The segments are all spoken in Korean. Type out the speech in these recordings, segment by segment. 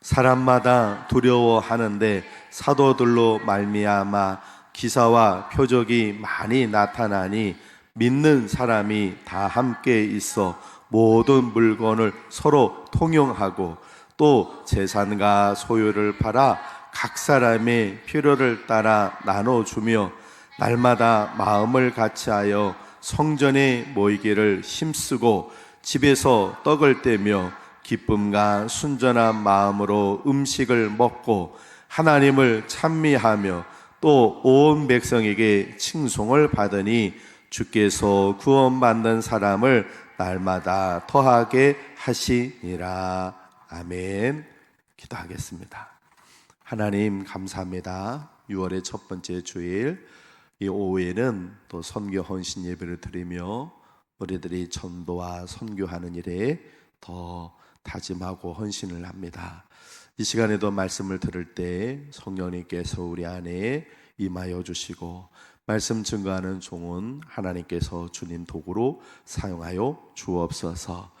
사람마다 두려워하는데 사도들로 말미암아 기사와 표적이 많이 나타나니 믿는 사람이 다 함께 있어 모든 물건을 서로 통용하고 또 재산과 소유를 팔아 각 사람의 필요를 따라 나눠주며 날마다 마음을 같이하여 성전에 모이기를 힘쓰고 집에서 떡을 떼며 기쁨과 순전한 마음으로 음식을 먹고 하나님을 찬미하며 또 온 백성에게 칭송을 받으니 주께서 구원받는 사람을 날마다 더하게 하시니라. 아멘. 기도하겠습니다. 하나님 감사합니다. 6월의 첫 번째 주일 이 오후에는 또 선교 헌신 예배를 드리며 우리들이 전도와 선교하는 일에 더 다짐하고 헌신을 합니다. 이 시간에도 말씀을 들을 때 성령님께서 우리 안에 임하여 주시고 말씀 증거하는 종은 하나님께서 주님 도구로 사용하여 주옵소서.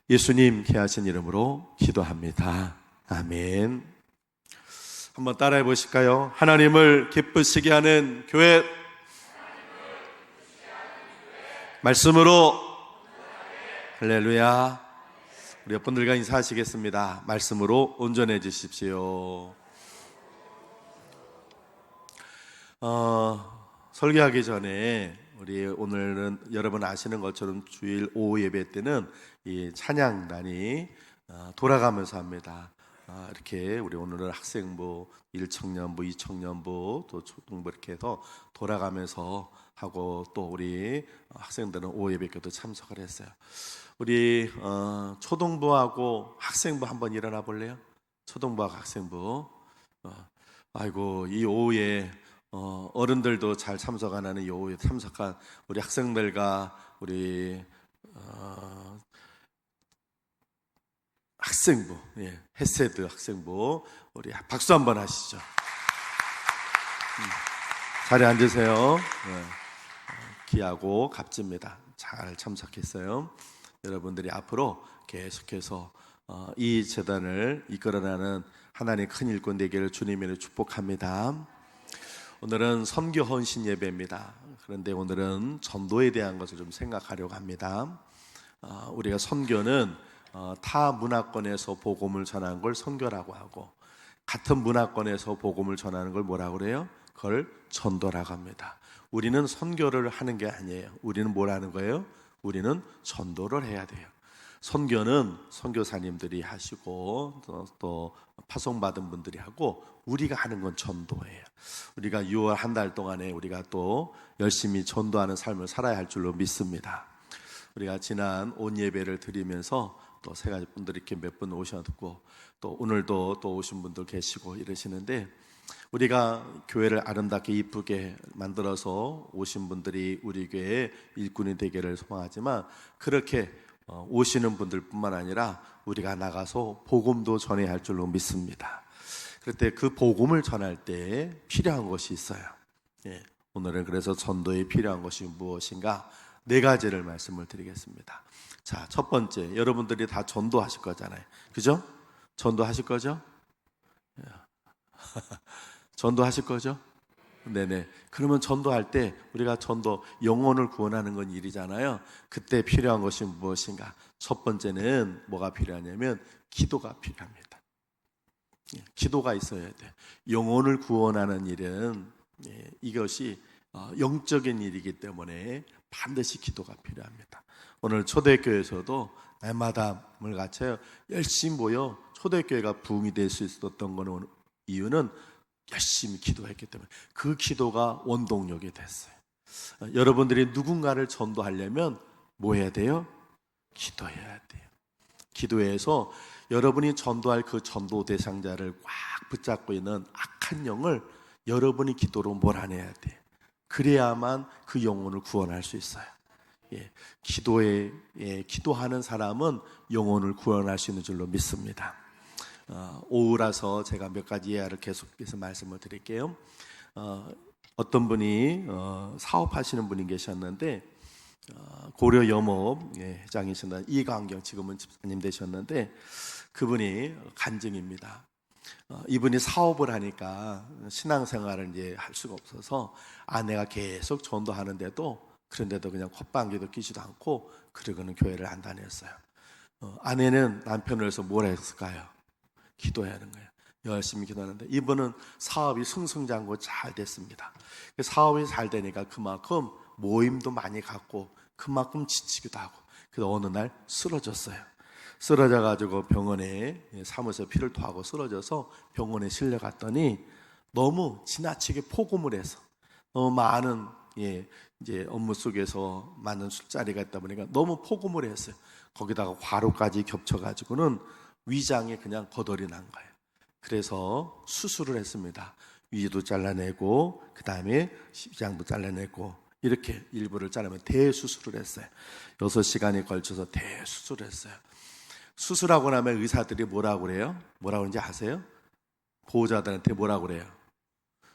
예수님 귀하신 이름으로 기도합니다. 아멘. 한번 따라해 보실까요? 하나님을 기쁘시게 하는 교회, 말씀으로. 할렐루야. 우리 옆분들과 인사하시겠습니다. 말씀으로 온전해 주십시오. 설교하기 전에 우리 오늘은 여러분 아시는 것처럼 주일 오후 예배 때는 이 찬양단이 돌아가면서 합니다. 이렇게 우리 오늘은 학생부, 1청년부, 2청년부, 또 초등부 이렇게 해서 돌아가면서 하고 또 우리 학생들은 오후 예배교도 참석을 했어요. 우리 초등부하고 학생부 한번 일어나 볼래요? 초등부하고 학생부. 아이고 이 오후에 어른들도 잘 참석 안 하는 이 오후에 참석한 우리 학생들과 우리 학생부, 헤세드 학생부 우리 박수 한번 하시죠. 자리에 앉으세요. 귀하고 값집니다. 잘 참석했어요. 여러분들이 앞으로 계속해서 이 재단을 이끌어나는 하나님의 큰 일꾼 되기를 주님으로 축복합니다. 오늘은 선교 헌신 예배입니다. 그런데 오늘은 전도에 대한 것을 좀 생각하려고 합니다. 우리가 선교는 타 문화권에서 복음을 전하는 걸 선교라고 하고 같은 문화권에서 복음을 전하는 걸 뭐라고 그래요? 그걸 전도라고 합니다. 우리는 선교를 하는 게 아니에요. 우리는 뭘 하는 거예요? 우리는 전도를 해야 돼요. 선교는 선교사님들이 하시고 또 파송받은 분들이 하고 우리가 하는 건 전도예요. 우리가 6월 한 달 동안에 우리가 또 열심히 전도하는 삶을 살아야 할 줄로 믿습니다. 우리가 지난 온 예배를 드리면서 또 세 가지 분들이 이렇게 몇 분 오셨고 또 오늘도 또 오신 분들 계시고 이러시는데 우리가 교회를 아름답게 이쁘게 만들어서 오신 분들이 우리 교회의 일꾼이 되기를 소망하지만 그렇게 오시는 분들뿐만 아니라 우리가 나가서 복음도 전해야 할 줄로 믿습니다. 그럴 때 그 복음을 전할 때 필요한 것이 있어요. 오늘은 그래서 전도에 필요한 것이 무엇인가 4가지를 말씀을 드리겠습니다. 자, 첫 번째, 여러분들이 다 전도하실 거잖아요. 그죠? 전도하실 거죠? 전도하실 거죠? 네네. 그러면 전도할 때 우리가 전도 영혼을 구원하는 건 일이잖아요. 그때 필요한 것이 무엇인가? 첫 번째는 뭐가 필요하냐면 기도가 필요합니다. 기도가 있어야 돼. 영혼을 구원하는 일은 이것이 영적인 일이기 때문에 반드시 기도가 필요합니다. 오늘 초대교회에서도 날마다을 같이 열심히 모여 초대교회가 부흥이 될 수 있었던 거는 이유는 열심히 기도했기 때문에 그 기도가 원동력이 됐어요. 여러분들이 누군가를 전도하려면 뭐 해야 돼요? 기도해야 돼요. 기도해서 여러분이 전도할 그 전도 대상자를 꽉 붙잡고 있는 악한 영을 여러분이 기도로 몰아내야 돼요. 그래야만 그 영혼을 구원할 수 있어요. 기도하는 사람은 영혼을 구원할 수 있는 줄로 믿습니다. 오후라서 제가 몇 가지 예화를 계속해서 말씀을 드릴게요. 어떤 분이 사업하시는 분이 계셨는데 고려 염업 회장이셨던 이광경, 지금은 집사님 되셨는데, 그분이 간증입니다. 이분이 사업을 하니까 신앙생활을 이제 할 수가 없어서 아내가 계속 전도하는데도, 그런데도 그냥 콧방귀도 끼지도 않고 그러고는 교회를 안 다녔어요. 아내는 남편을 위해서 뭘 했을까요? 기도해야 하는 거예요. 열심히 기도하는데 이분은 사업이 승승장구 잘 됐습니다. 사업이 잘 되니까 그만큼 모임도 많이 갖고 그만큼 지치기도 하고, 그래서 어느 날 쓰러졌어요. 쓰러져가지고 병원에 사무소에 피를 토하고 쓰러져서 병원에 실려갔더니 너무 지나치게 포금을 해서 너무 많은 이제 업무 속에서 많은 술자리가 있다 보니까 너무 포금을 했어요. 거기다가 과로까지 겹쳐가지고는 위장에 그냥 거덜이 난 거예요. 그래서 수술을 했습니다. 위도 잘라내고 그 다음에 위장도 잘라내고 이렇게 일부를 자르면 대수술을 했어요. 6시간이 걸쳐서 대수술을 했어요. 수술하고 나면 의사들이 뭐라고 그래요? 뭐라고 그러는지 아세요? 보호자들한테 뭐라고 그래요?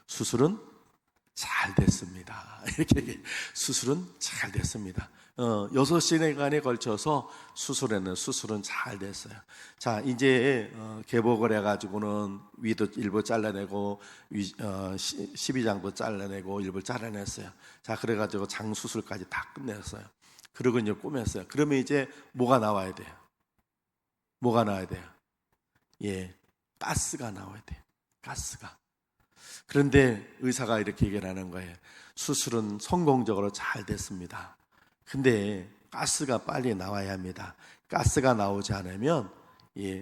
수술은 잘 됐습니다. 이렇게 얘기해요. 수술은 잘 됐습니다. 6시간에 걸쳐서 수술은 잘 됐어요. 자, 이제 개복을 해가지고는 위도 일부 잘라내고 12장도 잘라내고 일부 잘라냈어요. 자, 그래가지고 장 수술까지 다 끝냈어요. 그리고 이제 꼬맸어요. 그러면 이제 뭐가 나와야 돼요? 뭐가 나와야 돼요? 가스가 나와야 돼요. 가스가. 그런데 의사가 이렇게 얘기를 하는 거예요. 수술은 성공적으로 잘 됐습니다. 근데 가스가 빨리 나와야 합니다. 가스가 나오지 않으면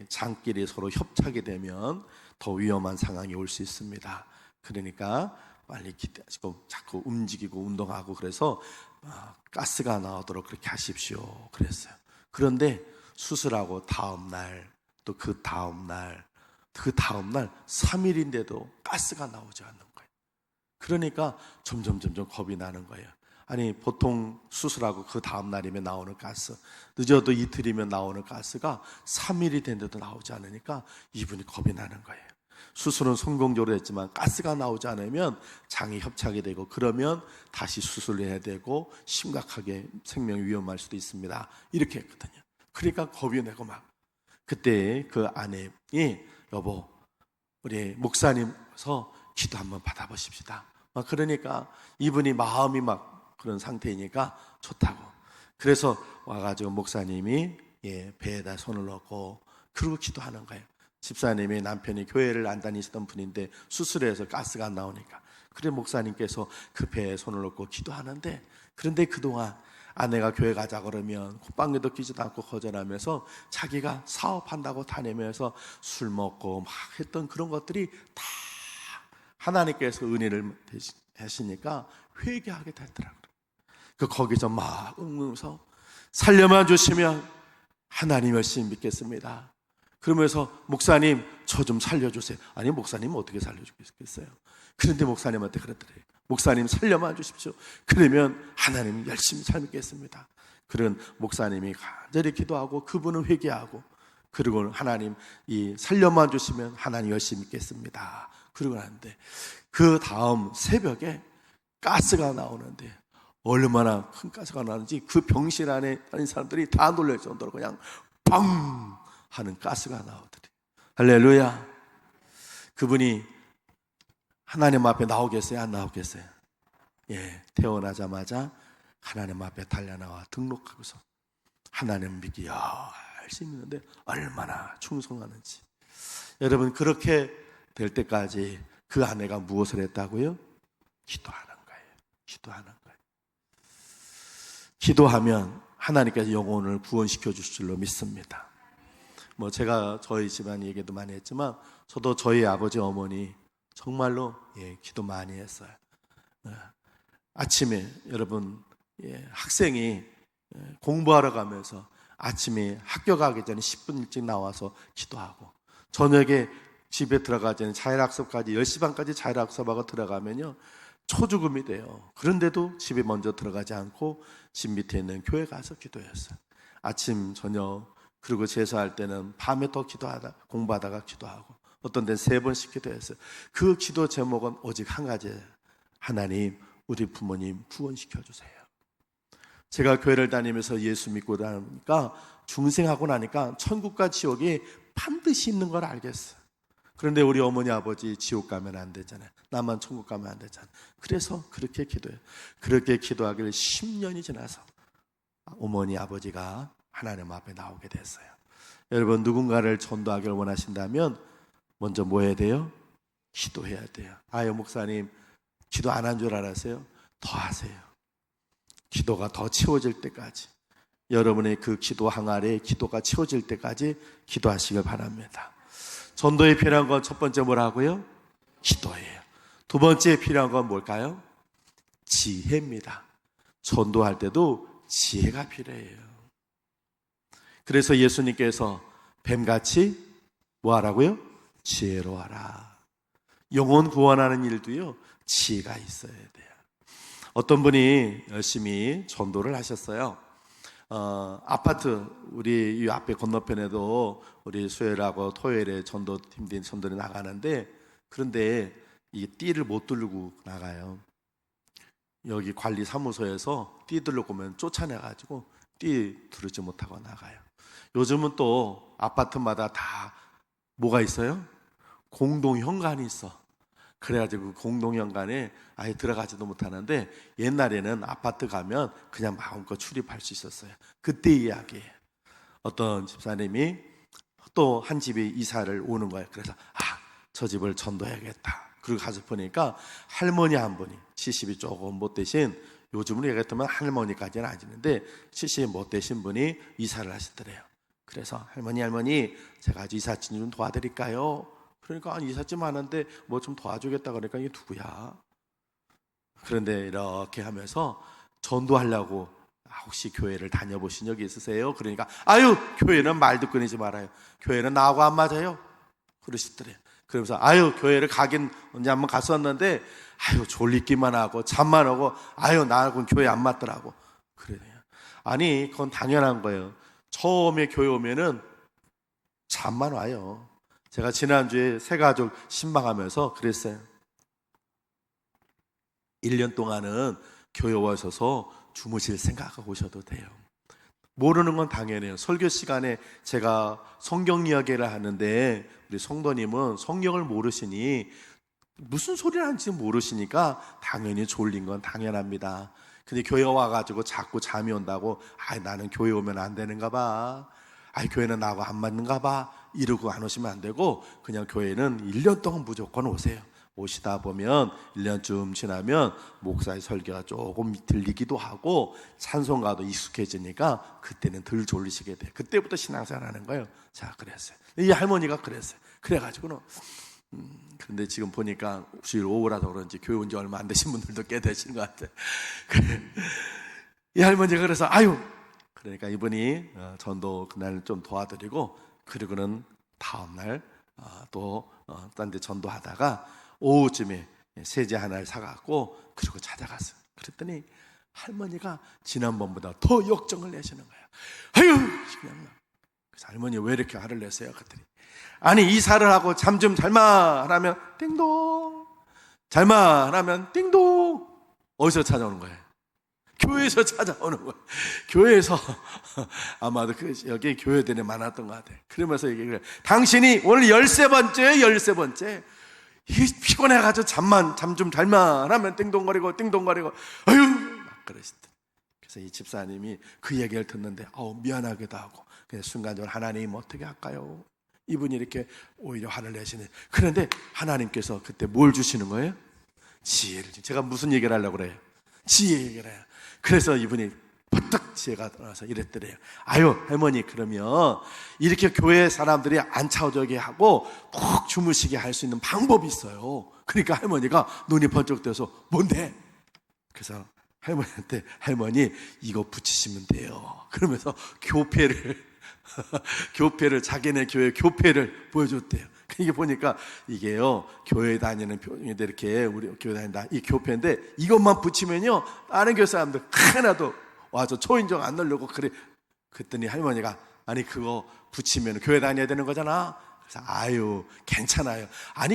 장끼리 서로 협착이 되면 더 위험한 상황이 올 수 있습니다. 그러니까 빨리 기대하시고 자꾸 움직이고 운동하고, 그래서 가스가 나오도록 그렇게 하십시오 그랬어요. 그런데 수술하고 다음날 또 그 다음날 3일인데도 가스가 나오지 않는 거예요. 그러니까 점점 겁이 나는 거예요. 아니, 보통 수술하고 그 다음날이면 나오는 가스, 늦어도 이틀이면 나오는 가스가 3일이 됐는데도 나오지 않으니까 이분이 겁이 나는 거예요. 수술은 성공적으로 했지만 가스가 나오지 않으면 장이 협착이 되고, 그러면 다시 수술을 해야 되고 심각하게 생명이 위험할 수도 있습니다. 이렇게 했거든요. 그러니까 겁이 내고 막, 그때 그 아내이 여보, 우리 목사님서 기도 한번 받아보십시다. 막 그러니까 이분이 마음이 막 그런 상태이니까 좋다고. 그래서 와가지고 목사님이 배에다 손을 넣고 그러고 기도하는 거예요. 집사님이 남편이 교회를 안 다니시던 분인데 수술해서 가스가 안 나오니까, 그래 목사님께서 그 배에 손을 넣고 기도하는데, 그런데 그동안 아내가 교회 가자 그러면 콧방귀도 끼지도 않고 거절하면서 자기가 사업한다고 다니면서 술 먹고 막 했던 그런 것들이 다 하나님께서 은혜를 하시니까 회개하게 되더라고요. 거기서 막 응으면서 살려만 주시면 하나님 열심히 믿겠습니다. 그러면서 목사님 저 좀 살려주세요. 아니, 목사님 어떻게 살려주겠어요? 그런데 목사님한테 그랬더래요. 목사님 살려만 주십시오. 그러면 하나님 열심히 잘 믿겠습니다. 그런 목사님이 간절히 기도하고 그분은 회개하고, 그리고 하나님 이 살려만 주시면 하나님 열심히 믿겠습니다. 그러고 나는데 그 다음 새벽에 가스가 나오는데, 얼마나 큰 가스가 나는지 그 병실 안에 다닌 사람들이 다 놀랄 정도로 그냥 팡 하는 가스가 나오더래요. 할렐루야. 그분이 하나님 앞에 나오겠어요? 안 나오겠어요? 태어나자마자 하나님 앞에 달려나와 등록하고서 하나님 믿기 열심히 믿는데 얼마나 충성하는지. 여러분, 그렇게 될 때까지 그 아내가 무엇을 했다고요? 기도하는 거예요. 기도하면 하나님께서 영혼을 구원시켜 주실 줄로 믿습니다. 제가 저희 집안 얘기도 많이 했지만, 저도 저희 아버지 어머니 정말로 기도 많이 했어요. 아침에 여러분 학생이 공부하러 가면서 아침에 학교 가기 전에 10분 일찍 나와서 기도하고, 저녁에 집에 들어가기 전에 자율학습까지 10시 반까지 자율학습하고 들어가면요 초죽음이 돼요. 그런데도 집에 먼저 들어가지 않고 집 밑에 있는 교회 가서 기도했어요. 아침 저녁, 그리고 제사할 때는 밤에 또 공부하다가 기도하고, 어떤 데는 3번씩 기도했어요. 그 기도 제목은 오직 한 가지예요. 하나님, 우리 부모님 구원시켜 주세요. 제가 교회를 다니면서 예수 믿고 나니까 중생하고 나니까 천국과 지옥이 반드시 있는 걸 알겠어요. 그런데 우리 어머니 아버지 지옥 가면 안 되잖아요. 나만 천국 가면 안 되잖아요. 그래서 그렇게 기도해요. 그렇게 기도하기를 10년이 지나서 어머니 아버지가 하나님 앞에 나오게 됐어요. 여러분, 누군가를 전도하기를 원하신다면 먼저 뭐 해야 돼요? 기도해야 돼요. 아유, 목사님 기도 안 한 줄 알았어요? 더 하세요. 기도가 더 채워질 때까지, 여러분의 그 기도 항아리에 기도가 채워질 때까지 기도하시길 바랍니다. 전도에 필요한 건 첫 번째 뭐라고요? 기도예요. 두 번째 필요한 건 뭘까요? 지혜입니다. 전도할 때도 지혜가 필요해요. 그래서 예수님께서 뱀같이 뭐 하라고요? 지혜로워라. 영혼 구원하는 일도요, 지혜가 있어야 돼요. 어떤 분이 열심히 전도를 하셨어요. 아파트, 우리 이 앞에 건너편에도 우리 수요일하고 토요일에 전도팀들이 전도를 나가는데, 그런데 이 띠를 못 두르고 나가요. 여기 관리사무소에서 띠 두르고 오면 쫓아내가지고 띠 두르지 못하고 나가요. 요즘은 또 아파트마다 다 뭐가 있어요? 공동현관이 있어. 그래가지고 공동현관에 아예 들어가지도 못하는데, 옛날에는 아파트 가면 그냥 마음껏 출입할 수 있었어요. 그때 이야기예요. 어떤 집사님이 또 한 집에 이사를 오는 거예요. 그래서 저 집을 전도해야겠다. 그리고 가서 보니까 할머니 한 분이 70이 조금 못 되신, 요즘으로 얘기했다면 할머니까지는 아니는데 70이 못 되신 분이 이사를 하시더래요. 그래서 할머니 제가 아주 이삿짐 좀 도와드릴까요? 그러니까 이삿짐 하는데 뭐 좀 도와주겠다 그러니까 이게 누구야? 그런데 이렇게 하면서 전도하려고, 혹시 교회를 다녀보신 적이 있으세요? 그러니까 아유, 교회는 말도 끊이지 말아요. 교회는 나하고 안 맞아요. 그러시더래요. 그러면서 아유, 교회를 가긴 언제 한번 갔었는데 아유, 졸리기만 하고 잠만 오고 아유, 나하고는 교회 안 맞더라고. 그래요. 아니, 그건 당연한 거예요. 처음에 교회 오면은 잠만 와요. 제가 지난주에 새가족 신방하면서 그랬어요. 1년 동안은 교회 오셔서 주무실 생각하고 오셔도 돼요. 모르는 건 당연해요. 설교 시간에 제가 성경 이야기를 하는데 우리 성도님은 성경을 모르시니 무슨 소리를 하는지 모르시니까 당연히 졸린 건 당연합니다. 근데 교회 와가지고 자꾸 잠이 온다고 나는 교회 오면 안 되는가 봐, 교회는 나하고 안 맞는가 봐 이러고 안 오시면 안 되고, 그냥 교회는 1년 동안 무조건 오세요. 오시다 보면 1년쯤 지나면 목사의 설교가 조금 들리기도 하고 찬송가도 익숙해지니까 그때는 덜 졸리시게 돼요. 그때부터 신앙생활 하는 거예요. 자, 그랬어요. 이 할머니가 그랬어요. 그래가지고는 그런데 지금 보니까 주일 오후라서 그런지 교회 온 지 얼마 안 되신 분들도 꽤 되시는 것 같아요. 이 할머니가 그래서 그러니까 이분이 전도 그날 좀 도와드리고, 그리고는 다음날 또 딴 데 전도하다가 오후쯤에 세제 하나를 사갖고 그리고 찾아갔어요. 그랬더니 할머니가 지난번보다 더 역정을 내시는 거예요. 그냥. 그래서 할머니 왜 이렇게 화를 내세요? 그랬더니 이사를 하고 잠 좀 잘만 하면 띵동, 잘만 하면 띵동. 어디서 찾아오는 거예요? 교회에서 찾아오는 거예요. 교회에서 아마도 여기 교회들이 많았던 것 같아요. 그러면서 얘기를 해요. 당신이 오늘 13번째 이게 피곤해가지고 잠 좀 잘만 하면 띵동거리고 막 그러시더라고요. 그래서 이 집사님이 그 얘기를 듣는데 미안하기도 하고, 그냥 순간적으로 하나님 어떻게 할까요? 이분이 이렇게 오히려 화를 내시네. 그런데 하나님께서 그때 뭘 주시는 거예요? 지혜를. 제가 무슨 얘기를 하려고 그래요? 지혜 얘기를 해요. 그래서 이분이 버뜩 지혜가 나와서 이랬더래요. 할머니, 그러면 이렇게 교회 사람들이 안 차오게 하고 푹 주무시게 할 수 있는 방법이 있어요. 그러니까 할머니가 눈이 번쩍 떠서 뭔데? 그래서 할머니한테 할머니 이거 붙이시면 돼요. 그러면서 교패를 자기네 교회 교패를 보여줬대요. 이게 보니까 이게요, 교회 다니는 교인들 이렇게 우리 교회 다닌다 이 교패인데 이것만 붙이면요 다른 교회 사람들 하나도 와서 초인종 안 넣으려고 그래. 그랬더니 할머니가 그거 붙이면 교회 다녀야 되는 거잖아. 그래서 괜찮아요.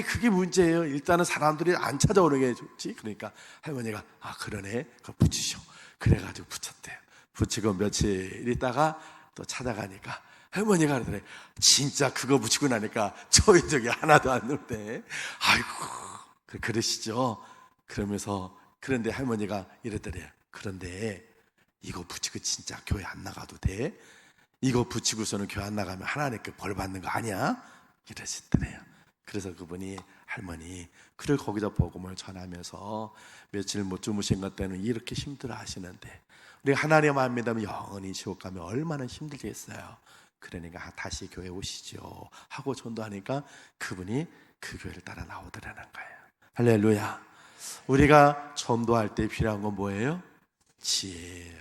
그게 문제예요. 일단은 사람들이 안 찾아오는 게 좋지. 그러니까 할머니가 그러네, 그거 붙이셔. 그래가지고 붙였대요. 붙이고 며칠 있다가 또 찾아가니까 할머니가 그러더래. 진짜 그거 붙이고 나니까 저희 적이 하나도 안 늘대. 아이고 그러시죠. 그러면서 그런데 할머니가 이랬더래요. 그런데 이거 붙이고 진짜 교회 안 나가도 돼? 이거 붙이고서는 교회 안 나가면 하나님께 벌 받는 거 아니야? 이러시더래요. 그래서 그분이 할머니 그를 거기서 복음을 전하면서 며칠 못 주무신 것 때문에 이렇게 힘들어 하시는데 우리 하나님 안 믿으면 영원히 지옥 가면 얼마나 힘들겠어요. 그러니까 다시 교회 오시죠 하고 전도하니까 그분이 그 교회를 따라 나오더라는 거예요. 할렐루야. 우리가 전도할 때 필요한 건 뭐예요? 지혜예요.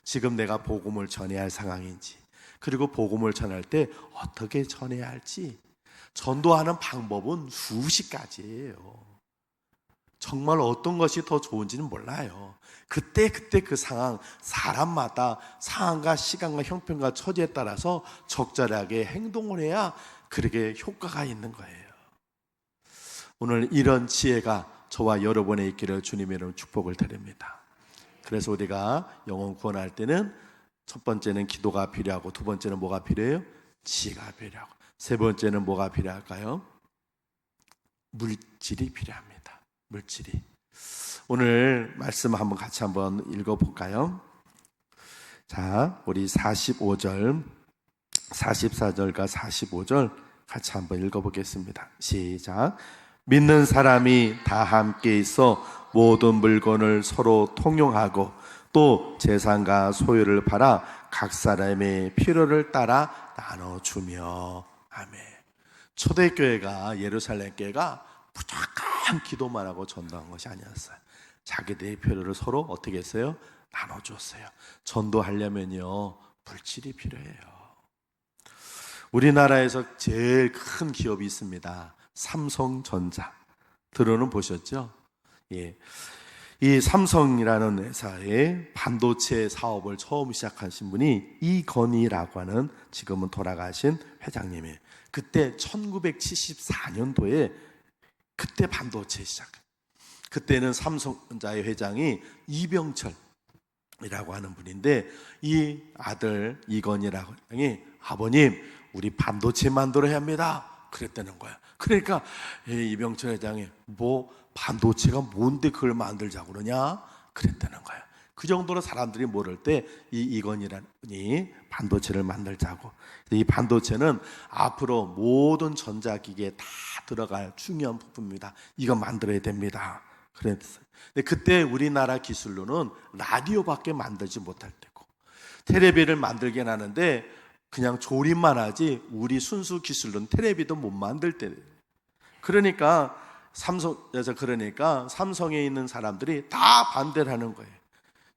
지금 내가 복음을 전해야 할 상황인지, 그리고 복음을 전할 때 어떻게 전해야 할지, 전도하는 방법은 수십 가지예요. 정말 어떤 것이 더 좋은지는 몰라요. 그때 그 상황, 사람마다 상황과 시간과 형편과 처지에 따라서 적절하게 행동을 해야 그렇게 효과가 있는 거예요. 오늘 이런 지혜가 저와 여러분의 있기를 주님의 이름으로 축복을 드립니다. 그래서 우리가 영혼 구원할 때는 첫 번째는 기도가 필요하고, 두 번째는 뭐가 필요해요? 지혜가 필요하고, 세 번째는 뭐가 필요할까요? 물질이 필요합니다. 물질이. 오늘 말씀 한번 같이 한번 읽어볼까요? 자, 우리 45절, 44절과 45절 같이 한번 읽어보겠습니다. 시작. 믿는 사람이 다 함께 있어 모든 물건을 서로 통용하고 또 재산과 소유를 팔아 각 사람의 필요를 따라 나눠주며. 아멘. 초대교회가, 예루살렘 교회가 무조건 기도만 하고 전도한 것이 아니었어요. 자기들의 필요를 서로 어떻게 했어요? 나눠줬어요. 전도하려면요 물질이 필요해요. 우리나라에서 제일 큰 기업이 있습니다. 삼성전자. 들어는 보셨죠? 예. 이 삼성이라는 회사의 반도체 사업을 처음 시작하신 분이 이건희라고 하는, 지금은 돌아가신 회장님이에요. 그때 1974년도에 그때 반도체 시작. 그때는 삼성전자의 회장이 이병철이라고 하는 분인데, 이 아들 이건희라고 하니 아버님 우리 반도체 만들어야 합니다 그랬다는 거야. 그러니까 이병철 회장이 뭐 반도체가 뭔데 그걸 만들자고 그러냐 그랬다는 거야. 그 정도로 사람들이 모를 때 이 이건희라는 분이 반도체를 만들자고. 이 반도체는 앞으로 모든 전자기기에 다 들어갈 중요한 부분입니다. 이거 만들어야 됩니다 그랬어요. 근데 그때 우리나라 기술로는 라디오밖에 만들지 못할 때고, 텔레비를 만들긴 하는데 그냥 조립만 하지 우리 순수 기술로는 텔레비도 못 만들 때. 그러니까 삼성에 있는 사람들이 다 반대를 하는 거예요.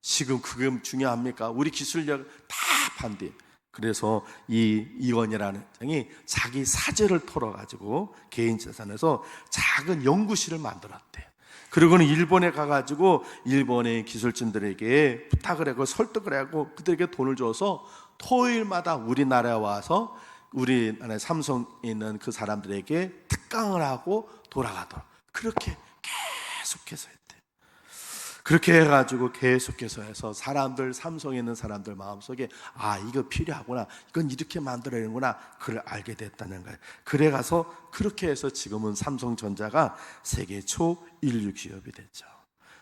지금 그게 중요합니까? 우리 기술력 다 반대. 그래서 이 이건희라는 장이 자기 사재를 털어가지고 개인 재산에서 작은 연구실을 만들었대요. 그리고는 일본에 가가지고 일본의 기술진들에게 부탁을 하고 설득을 하고 그들에게 돈을 줘서 토요일마다 우리나라에 와서 우리나라 삼성에 있는 그 사람들에게 특강을 하고 돌아가도록 그렇게 계속해서 했대요. 그렇게 해가지고 계속해서 해서 사람들, 삼성에 있는 사람들 마음속에 아 이거 필요하구나, 이건 이렇게 만들어야 되는구나, 그걸 알게 됐다는 거예요. 그래 가서 그렇게 해서 지금은 삼성전자가 세계 초일류 기업이 됐죠.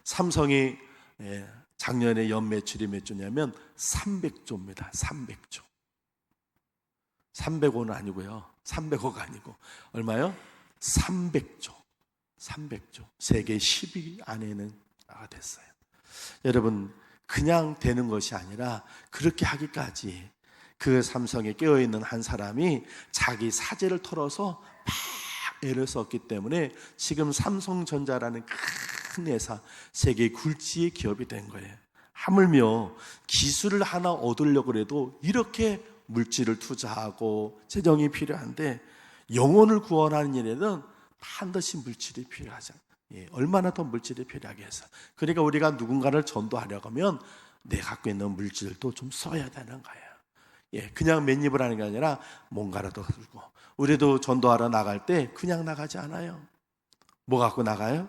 삼성이 작년에 연매출이 몇 조냐면 300조입니다 300조. 300억은 아니고요, 300억 아니고 얼마요? 300조. 300조. 세계 10위 안에는 나가 됐어요. 여러분, 그냥 되는 것이 아니라 그렇게 하기까지 그 삼성에 깨어있는 한 사람이 자기 사재를 털어서 막 애를 썼기 때문에 지금 삼성전자라는 큰 회사, 세계 굴지의 기업이 된 거예요. 하물며 기술을 하나 얻으려고 해도 이렇게 물질을 투자하고 재정이 필요한데, 영혼을 구원하는 일에는 반드시 물질이 필요하죠. 얼마나 더 물질이 필요하겠어. 그러니까 우리가 누군가를 전도하려고 하면 내 갖고 있는 물질도 좀 써야 되는 거예요. 그냥 맨입을 하는 게 아니라 뭔가라도 들고. 우리도 전도하러 나갈 때 그냥 나가지 않아요. 뭐 갖고 나가요?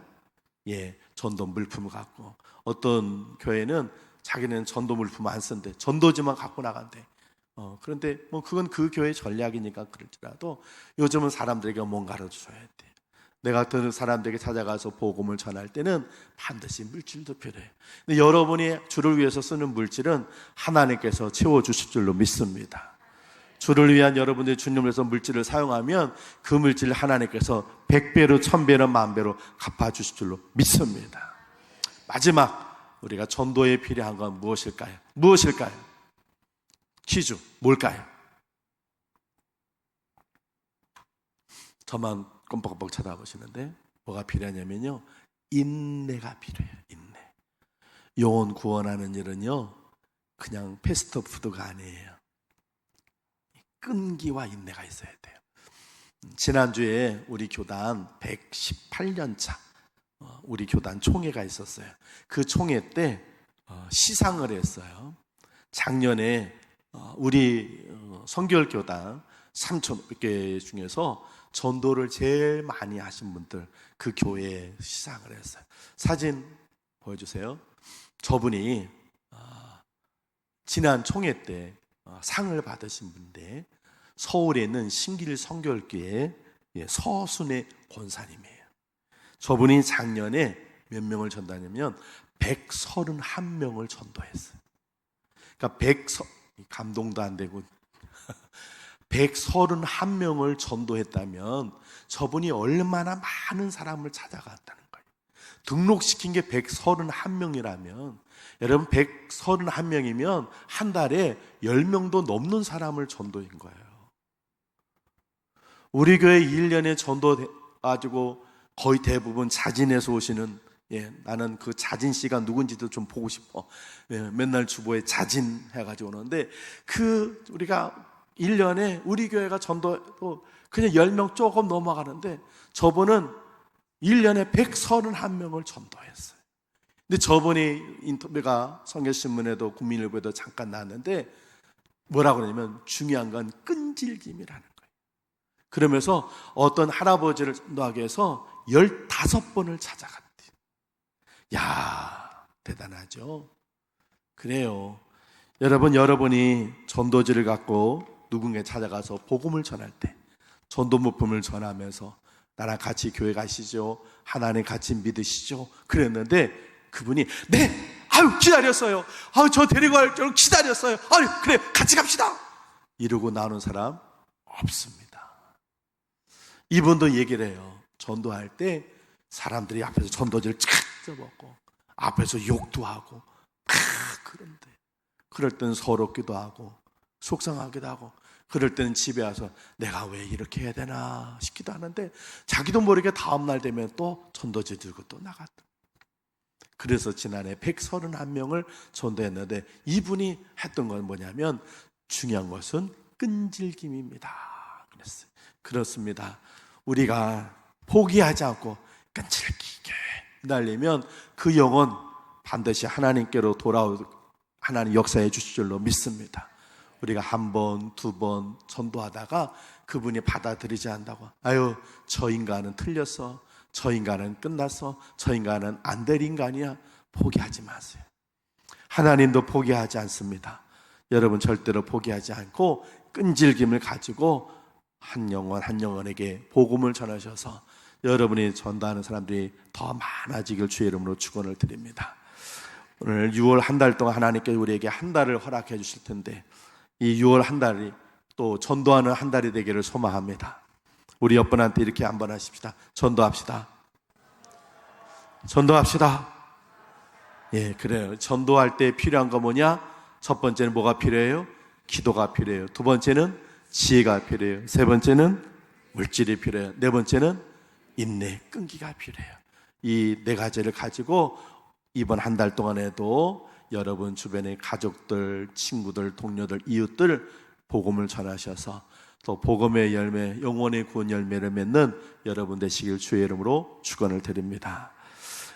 전도 물품 갖고. 어떤 교회는 자기는 전도 물품 안 쓴대. 전도지만 갖고 나간대. 그런데 뭐 그건 그 교회 전략이니까 그럴지라도 요즘은 사람들에게 뭔가를 줘야 돼. 내가 그 사람들에게 찾아가서 복음을 전할 때는 반드시 물질도 필요해요. 근데 여러분이 주를 위해서 쓰는 물질은 하나님께서 채워주실 줄로 믿습니다. 주를 위한 여러분들이 주님을 위해서 물질을 사용하면 그 물질을 하나님께서 100배로 1000배로 10,000배로 갚아주실 줄로 믿습니다. 마지막, 우리가 전도에 필요한 건 무엇일까요? 무엇일까요? 퀴즈, 뭘까요? 저만 껌뻑껌뻑 쳐다보시는데 뭐가 필요하냐면요, 인내가 필요해요. 인내. 영혼 구원하는 일은요, 그냥 패스트푸드가 아니에요. 끈기와 인내가 있어야 돼요. 지난주에 우리 교단 118년 차 우리 교단 총회가 있었어요. 그 총회 때 시상을 했어요. 작년에 우리 성결교단 3,500개 중에서 전도를 제일 많이 하신 분들, 그 교회에 시상을 했어요. 사진 보여주세요. 저분이 지난 총회 때 상을 받으신 분인데, 서울에 있는 신길 성결교회 서순의 권사님이에요. 저분이 작년에 몇 명을 전도하냐면 131명을 전도했어요. 그러니까 감동도 안 되고 131명을 전도했다면 저분이 얼마나 많은 사람을 찾아갔다는 거예요. 등록시킨 게 131명이라면 여러분, 131명이면 한 달에 10명도 넘는 사람을 전도한 거예요. 우리 교회 1년에 전도 가지고 거의 대부분 자진해서 오시는, 나는 그 자진 씨가 누군지도 좀 보고 싶어. 맨날 주보에 자진 해가지고 오는데, 우리가 1년에 우리 교회가 전도 그냥 10명 조금 넘어가는데 저분은 1년에 131명을 전도했어요. 근데 저분이 인터뷰가 성경신문에도 국민일보에도 잠깐 나왔는데 뭐라고 그러냐면, 중요한 건 끈질김이라는 거예요. 그러면서 어떤 할아버지를 전도하기 위해서 15번을 찾아갔대요. 야, 대단하죠? 그래요. 여러분이 전도지를 갖고 누군가에 찾아가서 복음을 전할 때, 전도 물품을 전하면서 나랑 같이 교회 가시죠, 하나님 같이 믿으시죠, 그랬는데 그분이 기다렸어요. 저 데리고 갈 줄 기다렸어요. 그래, 같이 갑시다. 이러고 나오는 사람 없습니다. 이분도 얘기를 해요. 전도할 때 사람들이 앞에서 전도지를 착 쪄먹고 앞에서 욕도 하고 그런데 그럴 때는 서럽기도 하고 속상하기도 하고, 그럴 때는 집에 와서 내가 왜 이렇게 해야 되나 싶기도 하는데 자기도 모르게 다음날 되면 또 전도지 들고 또 나갔다. 그래서 지난해 131명을 전도했는데 이분이 했던 건 뭐냐면, 중요한 것은 끈질김입니다 그랬어요. 그렇습니다. 우리가 포기하지 않고 끈질기게 날리면 그 영혼 반드시 하나님께로 돌아오고 하나님 역사해 주실 줄로 믿습니다. 우리가 한 번, 두 번 전도하다가 그분이 받아들이지 않는다고, 저 인간은 틀렸어, 저 인간은 끝났어, 저 인간은 안 될 인간이야, 포기하지 마세요. 하나님도 포기하지 않습니다. 여러분 절대로 포기하지 않고 끈질김을 가지고 한 영혼 한 영혼에게 복음을 전하셔서 여러분이 전도하는 사람들이 더 많아지길 주의 이름으로 축원을 드립니다. 오늘 6월 한 달 동안 하나님께 우리에게 한 달을 허락해 주실 텐데, 이 6월 한 달이 또 전도하는 한 달이 되기를 소망합니다. 우리 옆분한테 이렇게 한번 하십시다. 전도합시다. 전도합시다. 그래요. 전도할 때 필요한 거 뭐냐? 첫 번째는 뭐가 필요해요? 기도가 필요해요. 두 번째는 지혜가 필요해요. 세 번째는 물질이 필요해요. 네 번째는 인내, 끈기가 필요해요. 이 네 가지를 가지고 이번 한 달 동안에도 여러분 주변의 가족들, 친구들, 동료들, 이웃들 복음을 전하셔서 또 복음의 열매, 영혼의 구원 열매를 맺는 여러분 되시길 주의 이름으로 축원을 드립니다.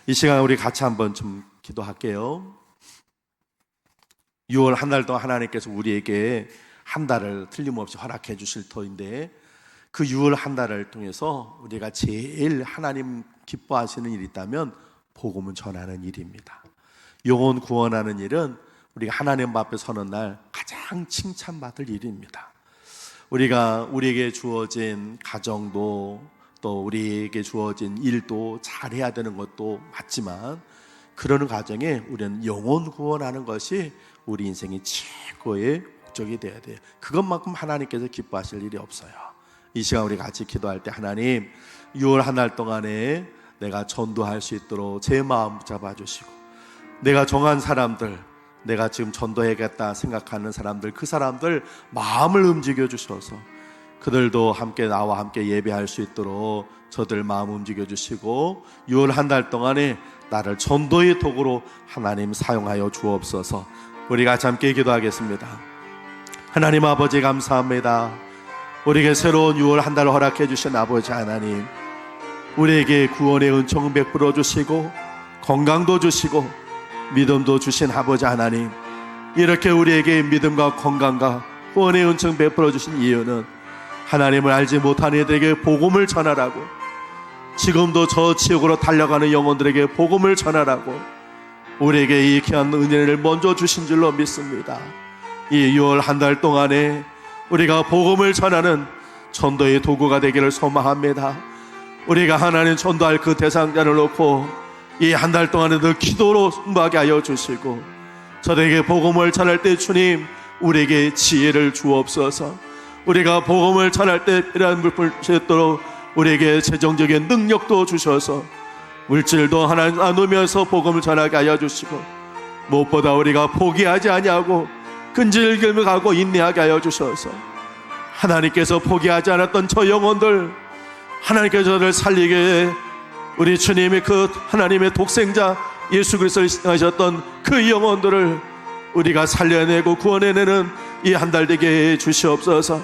이 시간 우리 같이 한번 좀 기도할게요. 6월 한 달 동안 하나님께서 우리에게 한 달을 틀림없이 허락해 주실 터인데, 그 6월 한 달을 통해서 우리가 제일 하나님 기뻐하시는 일이 있다면 복음을 전하는 일입니다. 영혼 구원하는 일은 우리가 하나님 앞에 서는 날 가장 칭찬받을 일입니다. 우리가 우리에게 주어진 가정도 또 우리에게 주어진 일도 잘해야 되는 것도 맞지만 그러는 과정에 우리는 영혼 구원하는 것이 우리 인생의 최고의 목적이 되어야 돼요. 그것만큼 하나님께서 기뻐하실 일이 없어요. 이 시간 우리 같이 기도할 때 하나님 6월 한 달 동안에 내가 전도할 수 있도록 제 마음 잡아주시고 내가 정한 사람들 내가 지금 전도해야겠다 생각하는 사람들 그 사람들 마음을 움직여 주셔서 그들도 함께 나와 함께 예배할 수 있도록 저들 마음 움직여 주시고 6월 한 달 동안에 나를 전도의 도구로 하나님 사용하여 주옵소서. 우리 같이 함께 기도하겠습니다. 하나님 아버지 감사합니다. 우리에게 새로운 6월 한 달 허락해 주신 아버지 하나님, 우리에게 구원의 은총 베풀어 주시고 건강도 주시고 믿음도 주신 아버지 하나님, 이렇게 우리에게 믿음과 건강과 구원의 은총 베풀어 주신 이유는 하나님을 알지 못하는 이들에게 복음을 전하라고, 지금도 저 지옥으로 달려가는 영혼들에게 복음을 전하라고 우리에게 이 귀한 은혜를 먼저 주신 줄로 믿습니다. 이 6월 한 달 동안에 우리가 복음을 전하는 전도의 도구가 되기를 소망합니다. 우리가 하나님 전도할 그 대상자를 놓고 이 한 달 동안에도 기도로 승부하게 하여 주시고 저들에게 복음을 전할 때 주님 우리에게 지혜를 주옵소서. 우리가 복음을 전할 때 필요한 물품을 주시도록 우리에게 재정적인 능력도 주셔서 물질도 하나 나누면서 복음을 전하게 하여 주시고 무엇보다 우리가 포기하지 아니하고 끈질기게 가고 인내하게 하여 주셔서 하나님께서 포기하지 않았던 저 영혼들 하나님께서 저를 살리게 우리 주님의 그 하나님의 독생자 예수 그리스도를 신하셨던 그 영혼들을 우리가 살려내고 구원해내는 이 한 달 되게 해 주시옵소서.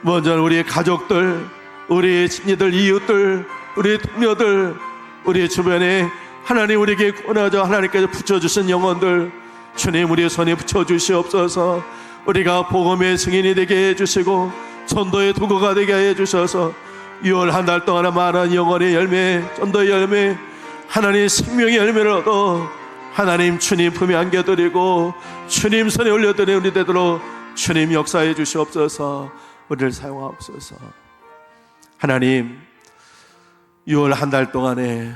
먼저 우리의 가족들, 우리의 친구들, 이웃들, 우리의 동료들, 우리 주변에 하나님 우리에게 권하자 하나님께서 붙여주신 영혼들 주님 우리의 손에 붙여주시옵소서. 우리가 복음의 증인이 되게 해주시고 전도의 도구가 되게 해주셔서 6월 한 달 동안 많은 영혼의 열매, 전도의 열매, 하나님 생명의 열매를 얻어 하나님 주님 품에 안겨드리고 주님 손에 올려드리는 우리 되도록 주님 역사해 주시옵소서. 우리를 사용하옵소서. 하나님 6월 한 달 동안에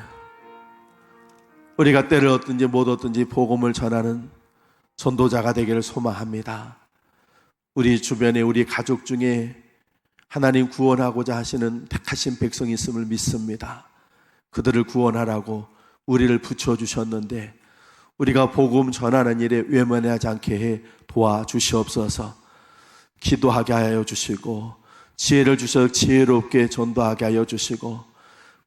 우리가 때를 얻든지 못 얻든지 복음을 전하는 전도자가 되기를 소망합니다. 우리 주변에 우리 가족 중에 하나님 구원하고자 하시는 택하신 백성이 있음을 믿습니다. 그들을 구원하라고 우리를 붙여주셨는데 우리가 복음 전하는 일에 외면하지 않게 해 도와주시옵소서. 기도하게 하여 주시고 지혜를 주셔서 지혜롭게 전도하게 하여 주시고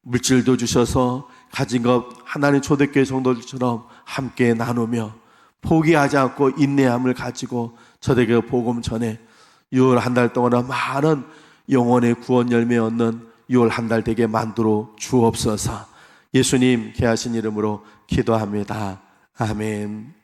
물질도 주셔서 가진 것 하나님 초대교회 성도들처럼 함께 나누며 포기하지 않고 인내함을 가지고 저에게 복음 전해 6월 한 달 동안 많은 영혼의 구원 열매 얻는 6월 한 달 되게 만들어 주옵소서. 예수님 귀하신 이름으로 기도합니다. 아멘.